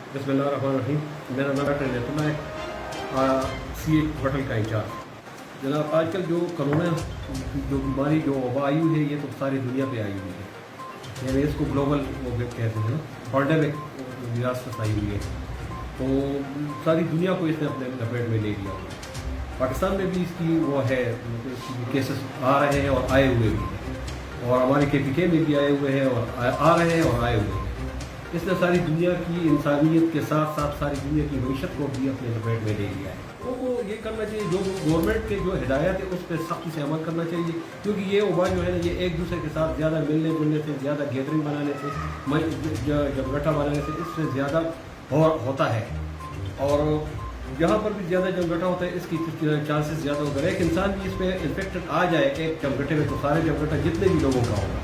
बिस्मिल्लाहिर्रहमानिर्रहीम। मेरा नाम डॉक्टर नेतुल्लाह है, सी होटल का इंचार्ज। जनाब, आजकल जो कोरोना जो बीमारी जो वबा आई हुई है, ये तो सारी दुनिया पे आई हुई है। यानी इसको ग्लोबल वो कहते हैं ना, पैंडेमिक विरासत आई हुई है, तो सारी दुनिया को इसने अपने लपेट में ले लिया हुआ है। पाकिस्तान में भी इसकी वो है, इसकी केसेस आ रहे हैं और आए हुए भी हैं, और हमारे KPK में भी आए हुए हैं और आ रहे हैं और आए हुए हैं। इसने सारी दुनिया की इंसानियत के साथ साथ सारी दुनिया की मईशत को भी अपने लपेट में ले लिया है। तो वो ये करना चाहिए, जो गवर्नमेंट के जो हिदायत है उस पर सख्ती से अमल करना चाहिए, क्योंकि ये वबा जो है ना, ये एक दूसरे के साथ ज़्यादा मिलने जुलने से, ज़्यादा गैदरिंग बनाने से, जमघटा बनाने से इससे ज़्यादा होता है। और जहाँ पर भी ज़्यादा जमघटा होता है, इसकी चांसेस ज़्यादा होता है। एक इंसान भी इस पर इन्फेक्टेड आ जाए एक जमघटे में, तो सारे जमघटा जितने भी लोगों का होगा,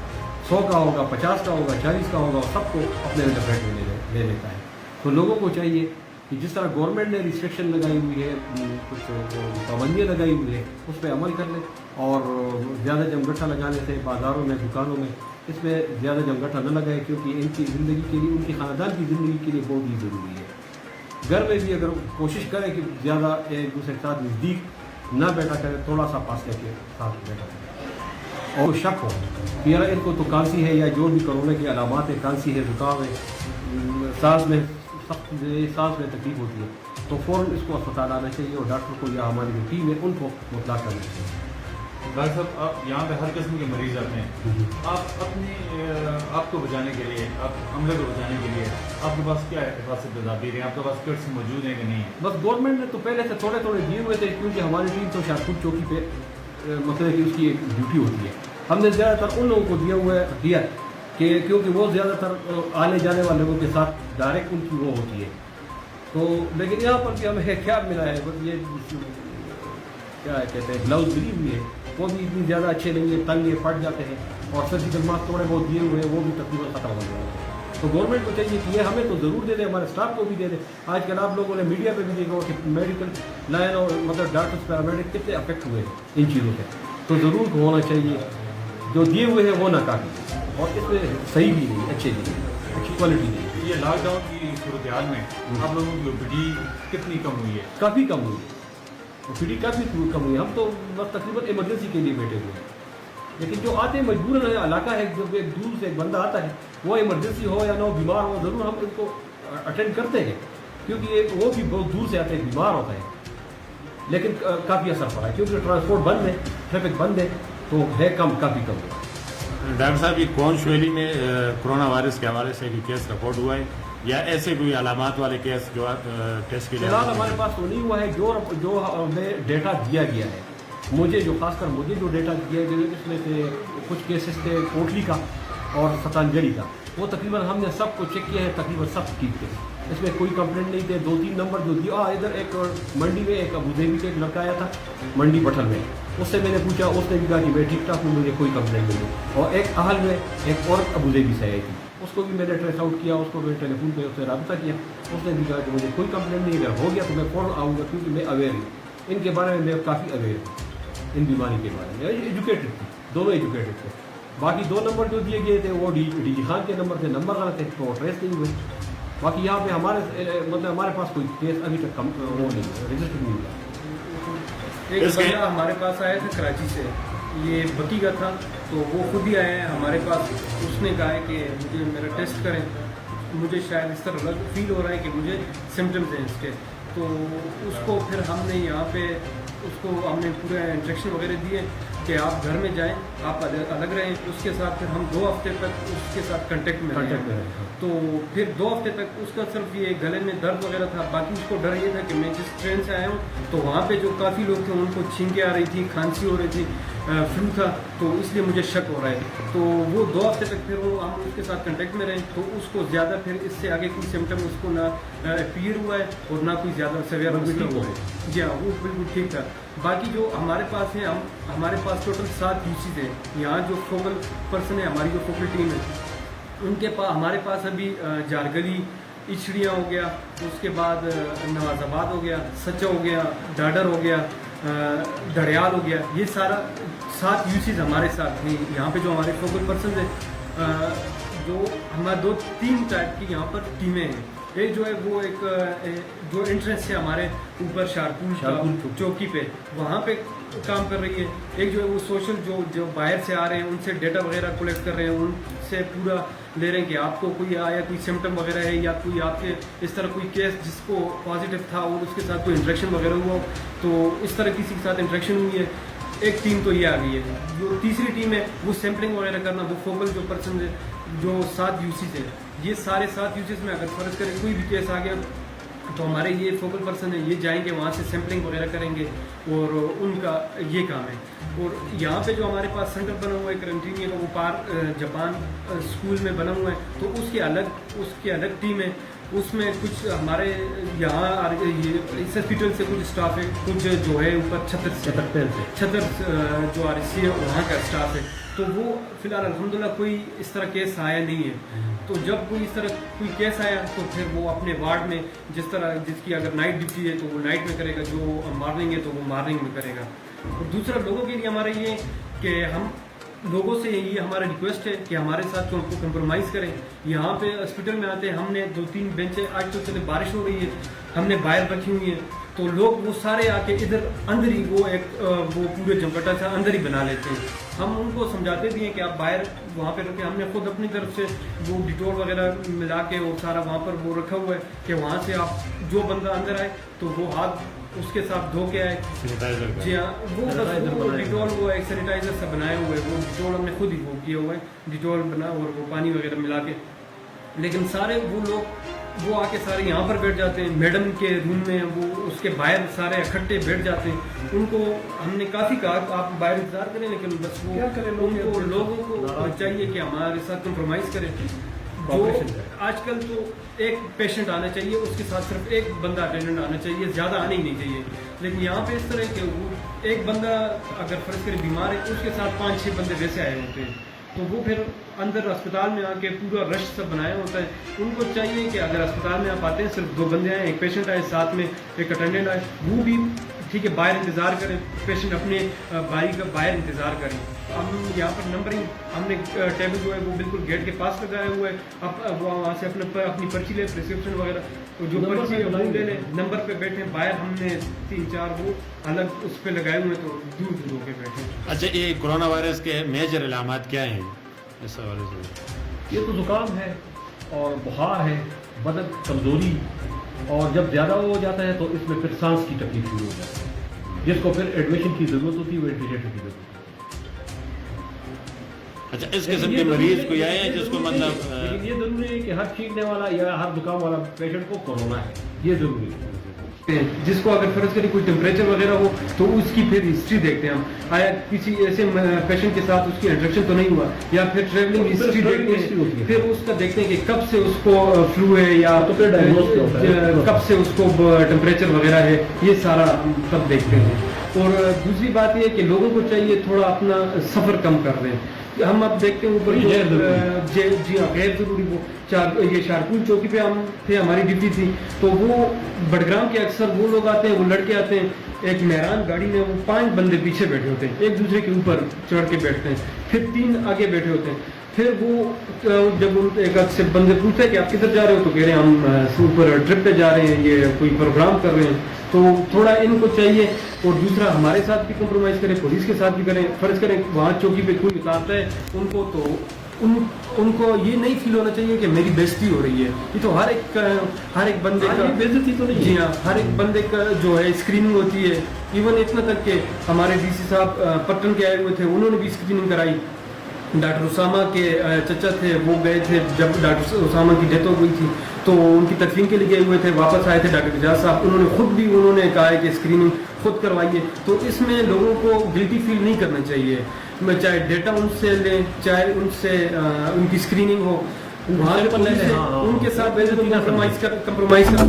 100 का होगा, 50 का होगा, 40 का होगा, सबको अपने लपेट में ले लेता है। तो लोगों को चाहिए कि जिस तरह गवर्नमेंट ने रिस्ट्रिक्शन लगाई हुई है, कुछ पाबंदियाँ लगाई हुई है, उस पर अमल कर लें। और ज़्यादा जमघटा लगाने से बाज़ारों में, दुकानों में इसमें ज़्यादा जमघटा न लगाए, क्योंकि इनकी ज़िंदगी के लिए, उनकी ख़ानदान की ज़िंदगी के लिए बहुत ही ज़रूरी है। घर में भी अगर कोशिश करें कि ज़्यादा एक दूसरे के साथ नज़दीक न बैठा करें, थोड़ा सा फासले के साथ बैठा करें। और शक हो कि यार इनको तो खांसी है, या जो भी कोरोना की अलामात है, खांसी है, जुकाम है, सांस में तकलीफ होती है, तो फ़ौरन इसको अस्पताल आना चाहिए और डॉक्टर को या हमारी जो टीम है उनको मुतला करना चाहिए। डॉक्टर साहब, आप यहाँ पे हर किस्म के मरीज आते हैं, आप आपको बचाने के लिए, आप अमले को बचाने के लिए आपके पास क्या हिफाजत तदाबीर है? आपके पास किट्स मौजूद हैं कि नहीं है? बस गवर्नमेंट ने तो पहले से थोड़े थोड़े दिए हुए थे, क्योंकि हमारी टीम तो शाहपुर चौकी पे मतलब कि उसकी एक ड्यूटी होती है। हमने ज़्यादातर उन लोगों को दिया कि क्योंकि वो ज़्यादातर आने जाने वाले लोगों के साथ डायरेक्ट उनकी वो होती है। तो लेकिन यहाँ पर भी हमें क्या मिला है, बस ये क्या कहते हैं, ग्लव्स मिली हुई है, वो भी इतनी ज़्यादा अच्छे नहीं है, तंग ये फट जाते हैं, और सर्जिकल मास्क थोड़े बहुत दिए हुए हैं, वो भी तकरीबन ख़त्म हो गए हैं। तो गवर्नमेंट को चाहिए कि ये हमें तो ज़रूर दे दे, हमारे स्टाफ को भी दे दे। आजकल आप लोगों ने मीडिया पे भी देखा कि मेडिकल लाइन और मतलब डॉक्टर्स, पैरामेडिक कितने अफेक्ट हुए इन चीज़ों से, तो ज़रूर होना चाहिए। जो दिए हुए हैं वो ना काफ़ी, और इसमें सही भी नहीं, अच्छे भी नहीं, अच्छी क्वालिटी नहीं। ये लॉकडाउन की सूरत हाल में आप लोगों की OPD कितनी कम हुई है? काफ़ी कम हुई, OPD काफ़ी कम हुई। हम तो बस तकरीबन इमरजेंसी के लिए बैठे हुए हैं, लेकिन जो आते हैं मजबूरन इलाका है, जब एक दूर से एक बंदा आता है, वो इमरजेंसी हो या ना हो, बीमार हो, ज़रूर हम इनको अटेंड करते हैं, क्योंकि वो भी बहुत दूर से आते हैं, बीमार होता है। लेकिन काफ़ी असर पड़ा है, क्योंकि ट्रांसपोर्ट बंद है, ट्रैफिक बंद है, तो है कम, काफ़ी कम है। डॉक्टर साहब, ये कौंस वैली में कोरोना वायरस के हवाले से भी केस रिपोर्ट हुआ है, या ऐसे कोई अलामात वाले केस जो टेस्ट के लिए? फिलहाल हमारे पास तो नहीं हुआ है। जो हमें डेटा दिया गया है, मुझे जो खासकर मुझे जो डेटा दिया गया, इसमें से कुछ केसेस थे कोटली का और सतानजड़ी का, वो तकरीबन हमने सबको चेक किया है, तकरीबन सब ठीक थे, इसमें कोई कंप्लेंट नहीं थे। 2-3 नंबर जो दिया, इधर एक मंडी में एक अबूधाबी से एक लड़का आया था, मंडी पठल में, उससे मैंने पूछा, उसने भी कहा कि मैं ठीक ठाक हूँ, मुझे कोई कंप्लेंट नहीं है। और एक अहल में एक और अबूधाबी से आई थी, उसको भी मैंने ट्रेस आउट किया, उसको मैंने टेलीफोन पे उससे रब्ता किया, उसने भी कहा कि मुझे कोई कंप्लेंट नहीं, अगर हो गया तो मैं फ़ौरन आऊँगा, क्योंकि मैं अवेयर हूँ इनके बारे में, मैं काफ़ी अवेयर हूँ इन बीमारी के बारे में। एजुकेटेड थी, दोनों एजुकेटेड थे। बाकी 2 नंबर जो दिए गए थे वो DG खान के नंबर थे, नंबर गलत थे, तो ट्रेस नहीं हुए। बाकी यहाँ पे हमारे पास कोई केस अभी तक वो नहीं है, रजिस्टर नहीं हुआ। एक बंदा हमारे पास आया था कराची से, ये बकी का था, तो वो खुद ही आया है हमारे पास। उसने कहा है कि मुझे मेरा टेस्ट करें, मुझे शायद इस तरह अलग फील हो रहा है कि मुझे सिम्टम्स हैं इसके। तो उसको फिर हमने यहाँ पे उसको हमने पूरे इंस्ट्रक्शन वगैरह दिए कि आप घर में जाएं, आप अलग रहें। उसके साथ फिर हम 2 हफ्ते तक उसके साथ कांटेक्ट में रहे। तो फिर 2 हफ्ते तक उसका सिर्फ ये गले में दर्द वगैरह था, बाकी उसको डर ये था कि मैं जिस ट्रेन से आया हूँ तो वहाँ पे जो काफ़ी लोग थे उनको छींकें आ रही थी, खांसी हो रही थी, फ्लू था, तो इसलिए मुझे शक हो रहा है। तो वो 2 हफ्ते तक फिर वो हम उसके साथ कांटेक्ट में रहे, तो उसको ज़्यादा फिर इससे आगे कोई सिम्टम उसको ना अपीयर हुआ है और ना कोई ज़्यादा सीवियर हुआ है। जी हाँ, वो बिल्कुल ठीक था। बाकी जो हमारे पास है, हमारे पास टोटल 7 UCs हैं। यहाँ जो फोकल पर्सन है, हमारी जो फोकल टीम है, उनके पास, हमारे पास अभी जारगली, इचड़ियाँ हो गया, उसके बाद नवाजाबाद हो गया, सचा हो गया, डाडर हो गया, डड़ियाल हो गया, ये सारा 7 UCs हमारे साथ हैं। यहाँ पे जो हमारे फोकल पर्सन है, जो हमारे 2-3 टाइप की यहाँ पर टीमें हैं। एक जो है वो एक जो एंट्रेंस है हमारे ऊपर शारपुर चौकी पे, वहाँ पे काम कर रही है। एक जो है वो सोशल जो बाहर से आ रहे हैं उनसे डेटा वगैरह कलेक्ट कर रहे हैं, उनसे पूरा ले रहे हैं कि आपको कोई आया, कोई सिम्टम वगैरह है या कोई आपके इस तरह कोई केस जिसको पॉजिटिव था और उसके साथ कोई इंट्रैक्शन वगैरह हुआ, तो इस तरह किसी के साथ इंट्रैक्शन हुई है। एक टीम तो ये आ गई है। जो तीसरी टीम है वो सैम्पलिंग वगैरह करना, वो फोकल जो पर्सन है जो 7 यूसीज है, ये सारे 7 यूसीज में अगर फर्ज करें कोई भी केस आ गया तो हमारे ये फोकल पर्सन है, ये जाएंगे वहाँ से सैम्पलिंग वगैरह करेंगे और उनका ये काम है। और यहाँ पे जो हमारे पास सेंटर बना हुआ है क्वारंटीन का, वो जापान स्कूल में बना हुआ है, तो उसकी अलग टीम है। उसमें कुछ हमारे यहाँ इस हॉस्पिटल से कुछ स्टाफ है, कुछ जो है ऊपर छतर जो RC है वहाँ का स्टाफ है। तो वो फिलहाल अल्हम्दुलिल्लाह कोई इस तरह केस आया नहीं है। तो जब कोई इस तरह कोई केस आया तो फिर वो अपने वार्ड में जिसकी अगर नाइट ड्यूटी है तो वो नाइट में करेगा, जो मॉर्निंग है तो वो मॉर्निंग में करेगा। और दूसरा लोगों के लिए हमारा ये कि हम लोगों से ये हमारा रिक्वेस्ट है कि हमारे साथ कंप्रोमाइज़ करें। यहाँ पे हॉस्पिटल में आते हैं, हमने 2-3 बेंचें, आज तो चले बारिश हो रही है, हमने बाहर रखी हुई है, तो लोग वो सारे आके इधर अंदर ही वो पूरे जमकटा सा अंदर ही बना लेते हैं। हम उनको समझाते भी हैं कि आप बाहर वहाँ पे रखें। हमने खुद अपनी तरफ से वो डिटोल वगैरह मिला के और सारा वहाँ पर वो रखा हुआ है कि वहाँ से आप जो बंदा अंदर आए तो वो हाथ उसके साथ धो के आए। जी हाँ, वो डिटोल वो एक सैनिटाइजर से बनाए हुए, वो डिटोल हमने खुद ही वो किया हुआ है, डिटोल बना और वो पानी वगैरह मिला के। लेकिन सारे वो लोग वो आके सारे यहाँ पर बैठ जाते हैं, मैडम के रूम में, वो उसके बाहर सारे इकट्ठे बैठ जाते हैं। उनको हमने काफ़ी कहा आप बाहर इंतजार करें, लेकिन बस वो क्या करें, उनको लोगों को चाहिए कि हमारे साथ कंप्रोमाइज़ करें। जो आजकल तो एक पेशेंट आना चाहिए, उसके साथ सिर्फ एक बंदा अटेंडेंट आना चाहिए, ज़्यादा आने ही नहीं चाहिए। लेकिन यहाँ पे इस तरह के वो एक बंदा अगर फर्ज करें बीमार है, उसके साथ 5-6 बंदे वैसे आए होते हैं, तो वो फिर अंदर अस्पताल में आके पूरा रश सब बनाया होता है। उनको चाहिए कि अगर अस्पताल में आप आते हैं सिर्फ 2 बंदे आए, एक पेशेंट आए, साथ में एक अटेंडेंट आए, वो भी ठीक है बाहर इंतज़ार करें, पेशेंट अपने बारी का बाहर इंतज़ार करें। हम यहाँ पर नंबरिंग हमने टेबल जो है वो बिल्कुल गेट के पास लगाया हुआ है। अब वो वहाँ से अपनी पर्ची ले, प्रिस्क्रिप्शन वगैरह, तो जो पर्ची है वो ले लें, नंबर पे बैठे। बाहर हमने 3-4 वो अलग उस पर लगाए हुए, तो दूर होकर बैठे। अच्छा, ये कोरोना वायरस के मेजर अलामत क्या हैं इस हवाले से? ये तो जुकाम है और बुखार है, बदन कमज़ोरी, और जब ज़्यादा हो जाता है तो इसमें फिर सांस की तकलीफ शुरू हो जाती है, जिसको फिर एडमिशन की ज़रूरत होती है, वो वेंटिलेटर की ज़रूरत होती है। अच्छा, इस किस्म के मरीज कोई आए हैं जिसको मतलब लेकिन ये ज़रूरी है कि हर छींकने वाला या हर जुकाम वाला पेशेंट को कोरोना है, ये ज़रूरी है। जिसको अगर फर्ज करें कोई टेम्परेचर वगैरह हो तो उसकी फिर हिस्ट्री देखते हैं हम, आया किसी ऐसे पेशेंट के साथ उसकी इंट्रैक्शन तो नहीं हुआ, या फिर ट्रेवलिंग हिस्ट्री देखते हैं, फिर उसका देखते हैं कि कब से उसको फ्लू है या तो फिर कब से उसको टेम्परेचर वगैरह है, ये सारा तब देखते हैं। और दूसरी बात ये कि लोगों को चाहिए थोड़ा अपना सफ़र कम कर दें। हम अब देखते हैं ऊपर जी हाँ गैर ज़रूरी वो ये शारपुर चौकी पे हम थे, हमारी ड्यूटी थी, तो वो बडग्राम के अक्सर वो लोग आते हैं, वो लड़के आते हैं, एक मेहरान गाड़ी में वो 5 बंदे पीछे बैठे होते हैं, एक दूसरे के ऊपर चढ़ के बैठते हैं, फिर 3 आगे बैठे होते हैं। फिर वो जब उन एक से बंदे पूछते हैं कि आप किधर जा रहे हो, तो कह रहे हैं हम ऊपर ट्रिप पे जा रहे हैं, ये कोई प्रोग्राम कर रहे हैं। तो थोड़ा इनको चाहिए, और दूसरा हमारे साथ भी कंप्रोमाइज़ करें, पुलिस के साथ भी करें। फर्ज करें वहाँ चौकी पे कोई उतारता है उनको, तो उनको ये नहीं फील होना चाहिए कि मेरी बेइज्जती हो रही है। ये तो हर एक बंदे का बेइज्जती तो नहीं, जी हाँ, हर एक बंदे का जो है स्क्रीनिंग होती है। इवन इतना तक कि हमारे DC साहब पट्टन के आए हुए थे, उन्होंने भी स्क्रीनिंग कराई। डॉक्टर उसामा के चचा थे, वो गए थे जब डॉक्टर उसामा की डेथ हो गई थी, तो उनकी तदफीन के लिए गए हुए थे, वापस आए थे डॉक्टर एजाज साहब, उन्होंने खुद भी उन्होंने कहा है कि स्क्रीनिंग खुद करवाइए। तो इसमें लोगों को गिल्टी फील नहीं करना चाहिए, चाहे डेटा उनसे लें, चाहे उनसे उनकी स्क्रीनिंग हो, वहाँ उनके साथ कंप्रोमाइज़ कर